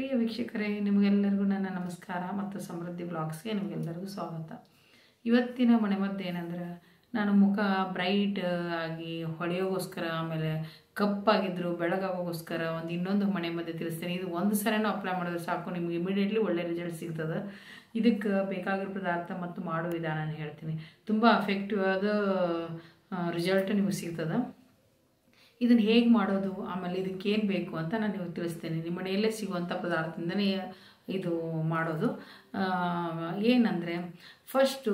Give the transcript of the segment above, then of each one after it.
ಪ್ರಿಯ ವೀಕ್ಷಕರೇ, ನಿಮಗೆಲ್ಲರಿಗೂ ನನ್ನ ನಮಸ್ಕಾರ ಮತ್ತು ಸಮೃದ್ಧಿ ಬ್ಲಾಗ್ಸ್ಗೆ ನಿಮಗೆಲ್ಲರಿಗೂ ಸ್ವಾಗತ. ಇವತ್ತಿನ ಮನೆಮದ್ದು ಏನಂದ್ರೆ, ನಾನು ಮುಖ ಬ್ರೈಟ್ ಆಗಿ ಹೊಳೆಯೋಗೋಸ್ಕರ, ಆಮೇಲೆ ಕಪ್ಪಾಗಿದ್ರು ಬೆಳಗಾಗೋಸ್ಕರ ಇನ್ನೊಂದು ಮನೆಮದ್ದು ತಿಳಿಸ್ತೀನಿ. ಇದು ಒಂದು ಸರಿನೂ ಅಪ್ಲೈ ಮಾಡಿದ್ರೆ ಸಾಕು, ನಿಮ್ಗೆ ಇಮಿಡಿಯೇಟ್ಲಿ ಒಳ್ಳೆ ರಿಸಲ್ಟ್ ಸಿಗ್ತದೆ. ಇದಕ್ಕೆ ಬೇಕಾಗಿರೋ ಪದಾರ್ಥ ಮತ್ತು ಮಾಡೋ ವಿಧಾನ ಹೇಳ್ತೀನಿ. ತುಂಬ ಎಫೆಕ್ಟಿವ್ ಆದ ರಿಸಲ್ಟ್ ನಿಮಗೆ ಸಿಗ್ತದೆ. ಇದನ್ನು ಹೇಗೆ ಮಾಡೋದು, ಆಮೇಲೆ ಇದಕ್ಕೆ ಏನು ಬೇಕು ಅಂತ ನಾನು ನಿಮಗೆ ತಿಳಿಸ್ತೇನೆ. ನಿಮ್ಮ ಮನೆಯಲ್ಲೇ ಸಿಗುವಂಥ ಪದಾರ್ಥದಿಂದನೇ ಇದು ಮಾಡೋದು. ಏನಂದರೆ, ಫಸ್ಟು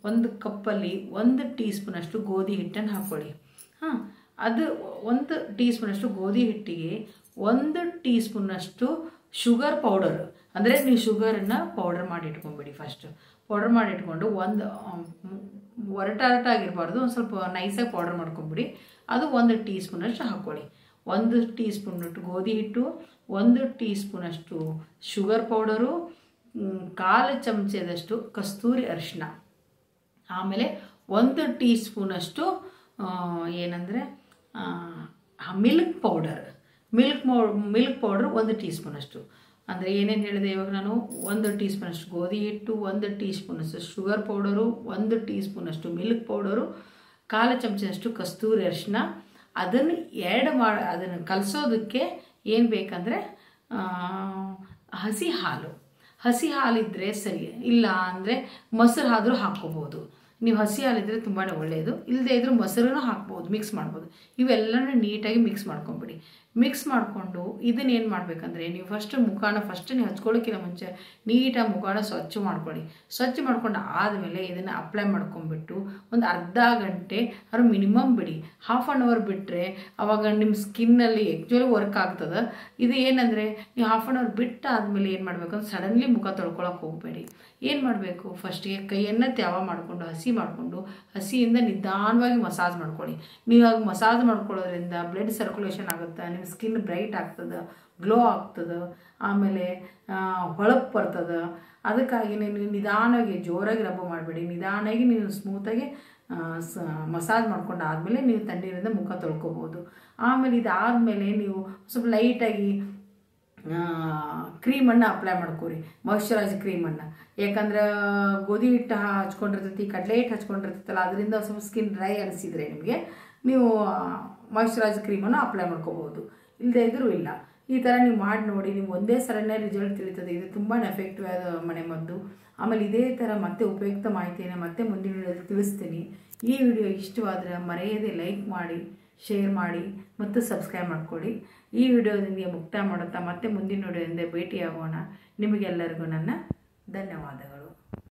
ಒಂದು ಕಪ್ಪಲ್ಲಿ 1 ಟೀ ಸ್ಪೂನಷ್ಟು ಗೋಧಿ ಹಿಟ್ಟನ್ನು ಹಾಕ್ಕೊಳ್ಳಿ. ಅದು 1 ಟೀ ಸ್ಪೂನಷ್ಟು ಗೋಧಿ ಹಿಟ್ಟಿಗೆ 1 ಟೀ ಸ್ಪೂನಷ್ಟು ಶುಗರ್ ಪೌಡರ್, ಅಂದರೆ ನೀವು ಶುಗರನ್ನು ಪೌಡರ್ ಮಾಡಿ ಇಟ್ಕೊಂಬಿಡಿ. ಫಸ್ಟ್ ಪೌಡರ್ ಮಾಡಿ ಇಟ್ಕೊಂಡು ಒಂದು ಒರಟಾಗಿರಬಾರ್ದು, ಒಂದು ಸ್ವಲ್ಪ ನೈಸಾಗಿ ಪೌಡರ್ ಮಾಡ್ಕೊಂಬಿಡಿ. ಅದು 1 ಟೀ ಸ್ಪೂನಷ್ಟು ಹಾಕ್ಕೊಳ್ಳಿ. 1 ಟೀ ಸ್ಪೂನಷ್ಟು ಗೋಧಿ ಹಿಟ್ಟು, 1 ಟೀ ಸ್ಪೂನಷ್ಟು ಶುಗರ್ ಪೌಡರು, 1/4 ಚಮಚದಷ್ಟು ಕಸ್ತೂರಿ ಅರಿಶಿನ, ಆಮೇಲೆ 1 ಟೀ ಸ್ಪೂನಷ್ಟು ಏನಂದರೆ milk powder. Milk powder 1 tea ಸ್ಪೂನಷ್ಟು. ಅಂದರೆ ಏನೇನು ಹೇಳಿದೆ ಇವಾಗ ನಾನು, 1 ಟೀ ಸ್ಪೂನಷ್ಟು ಗೋಧಿ ಹಿಟ್ಟು, 1 ಟೀ ಸ್ಪೂನಷ್ಟು ಶುಗರ್ ಪೌಡರು, 1 ಟೀ ಸ್ಪೂನಷ್ಟು ಮಿಲ್ಕ್ ಪೌಡರು, 1/4 ಚಮಚದಷ್ಟು ಕಸ್ತೂರಿ ಅರಿಶಿನ. ಅದನ್ನು ಅದನ್ನು ಕಲಸೋದಕ್ಕೆ ಏನು ಬೇಕಂದರೆ ಹಸಿ ಹಾಲಿದ್ದರೆ ಸರಿ, ಇಲ್ಲ ಅಂದರೆ ಮೊಸರು ಆದರೂ ಹಾಕ್ಕೋಬೋದು. ನೀವು ಹಸಿ ಹಾಲಿದ್ರೆ ತುಂಬಾ ಒಳ್ಳೆಯದು. ಇಲ್ಲದೇ ಇದ್ರೂ ಮೊಸರನ್ನು ಹಾಕ್ಬೋದು, ಮಿಕ್ಸ್ ಮಾಡ್ಬೋದು. ಇವೆಲ್ಲನೂ ನೀಟಾಗಿ ಮಿಕ್ಸ್ ಮಾಡ್ಕೊಂಬಿಡಿ. ಮಿಕ್ಸ್ ಮಾಡಿಕೊಂಡು ಇದನ್ನ ಏನು ಮಾಡಬೇಕಂದ್ರೆ, ನೀವು ಫಸ್ಟ್ ನೀವು ಹಚ್ಕೊಳ್ಳೋಕ್ಕಿಂತ ಮುಂಚೆ ನೀಟಾಗಿ ಮುಖಾನ ಸ್ವಚ್ಛ ಮಾಡ್ಕೊಳ್ಳಿ. ಸ್ವಚ್ಛ ಮಾಡ್ಕೊಂಡು ಆದಮೇಲೆ ಇದನ್ನು ಅಪ್ಲೈ ಮಾಡ್ಕೊಂಬಿಟ್ಟು ಒಂದು ಅರ್ಧ ಗಂಟೆ ಅದು ಮಿನಿಮಮ್ ಬಿಡಿ. ಹಾಫ್ ಆನ್ ಅವರ್ ಬಿಟ್ಟರೆ ಆವಾಗ ನಿಮ್ಮ ಸ್ಕಿನ್ನಲ್ಲಿ ಆ್ಯಕ್ಚುಲಿ ವರ್ಕ್ ಆಗ್ತದೆ. ಇದು ಏನಂದರೆ, ನೀವು ಹಾಫ್ ಆನ್ ಅವರ್ ಬಿಟ್ಟು ಆದಮೇಲೆ ಏನು ಮಾಡಬೇಕು ಅಂದ್ರೆ, ಸಡನ್ಲಿ ಮುಖ ತೊಳ್ಕೊಳಕ್ಕೆ ಹೋಗಬೇಡಿ. ಏನು ಮಾಡಬೇಕು, ಫಸ್ಟಿಗೆ ಕೈಯನ್ನು ತ್ಯಾವ ಮಾಡಿಕೊಂಡು ಹಸಿಯಿಂದ ನಿಧಾನವಾಗಿ ಮಸಾಜ್ ಮಾಡ್ಕೊಳ್ಳಿ. ನೀವು ಆಗ ಮಸಾಜ್ ಮಾಡ್ಕೊಳ್ಳೋದ್ರಿಂದ ಬ್ಲಡ್ ಸರ್ಕ್ಯುಲೇಷನ್ ಆಗುತ್ತೆ, ನಿಮ್ಮ ಸ್ಕಿನ್ ಬ್ರೈಟ್ ಆಗ್ತದೆ, ಗ್ಲೋ ಆಗ್ತದೆ, ಆಮೇಲೆ ಹೊಳಪು ಬರ್ತದೆ. ಅದಕ್ಕಾಗಿ ನೀವು ನಿಧಾನವಾಗಿ ಜೋರಾಗಿ ರಬ್ಬ ಮಾಡಬೇಡಿ. ನಿಧಾನಾಗಿ ನೀವು ಸ್ಮೂತಾಗಿ ಮಸಾಜ್ ಮಾಡ್ಕೊಂಡು ಆದಮೇಲೆ ನೀವು ತಣ್ಣೀರಿಂದ ಮುಖ ತೊಳ್ಕೊಬೋದು. ಆಮೇಲೆ ಇದಾದಮೇಲೆ ನೀವು ಸ್ವಲ್ಪ ಲೈಟಾಗಿ ಕ್ರೀಮನ್ನು ಅಪ್ಲೈ ಮಾಡ್ಕೊರಿ, ಮಾಯ್ಶ್ಚರೈಸ್ ಕ್ರೀಮನ್ನು. ಯಾಕಂದ್ರೆ ಗೋಧಿ ಹಿಟ್ಟು ಹಚ್ಕೊಂಡಿರ್ತೈತಿ, ಕಡಲೆ ಹಿಟ್ಟು ಹಚ್ಕೊಂಡಿರ್ತೈತಲ್ಲ, ಅದರಿಂದ ಸ್ವಲ್ಪ ಸ್ಕಿನ್ ಡ್ರೈ ಅನಿಸಿದರೆ ನಿಮಗೆ ನೀವು ಮಾಯ್ಶ್ಚರೈಸ್ ಕ್ರೀಮನ್ನು ಅಪ್ಲೈ ಮಾಡ್ಕೋಬೋದು. ಇಲ್ಲದೇ ಇದ್ರೂ ಇಲ್ಲ. ಈ ಥರ ನೀವು ಮಾಡಿ ನೋಡಿ, ನಿಮ್ಗೆ ಒಂದೇ ಸರನೇ ರಿಸಲ್ಟ್ ತಿಳಿತದೆ. ಇದು ತುಂಬಾ ಎಫೆಕ್ಟಿವ್ ಆದ ಮನೆಮದ್ದು. ಆಮೇಲೆ ಇದೇ ಥರ ಮತ್ತೆ ಉಪಯುಕ್ತ ಮಾಹಿತಿಯನ್ನು ಮತ್ತೆ ಮುಂದಿನ ವಿಡಿಯೋದಲ್ಲಿ ತಿಳಿಸ್ತೀನಿ. ಈ ವಿಡಿಯೋ ಇಷ್ಟವಾದರೆ ಮರೆಯದೆ ಲೈಕ್ ಮಾಡಿ, ಶೇರ್ ಮಾಡಿ ಮತ್ತು ಸಬ್ಸ್ಕ್ರೈಬ್ ಮಾಡ್ಕೊಳ್ಳಿ. ಈ ವಿಡಿಯೋದಿಂದ ಮುಕ್ತಾಯ ಮಾಡುತ್ತಾ ಮತ್ತೆ ಮುಂದಿನ ವಿಡಿಯೋದಿಂದ ಭೇಟಿಯಾಗೋಣ. ನಿಮಗೆಲ್ಲರಿಗೂ ನನ್ನ ಧನ್ಯವಾದಗಳು.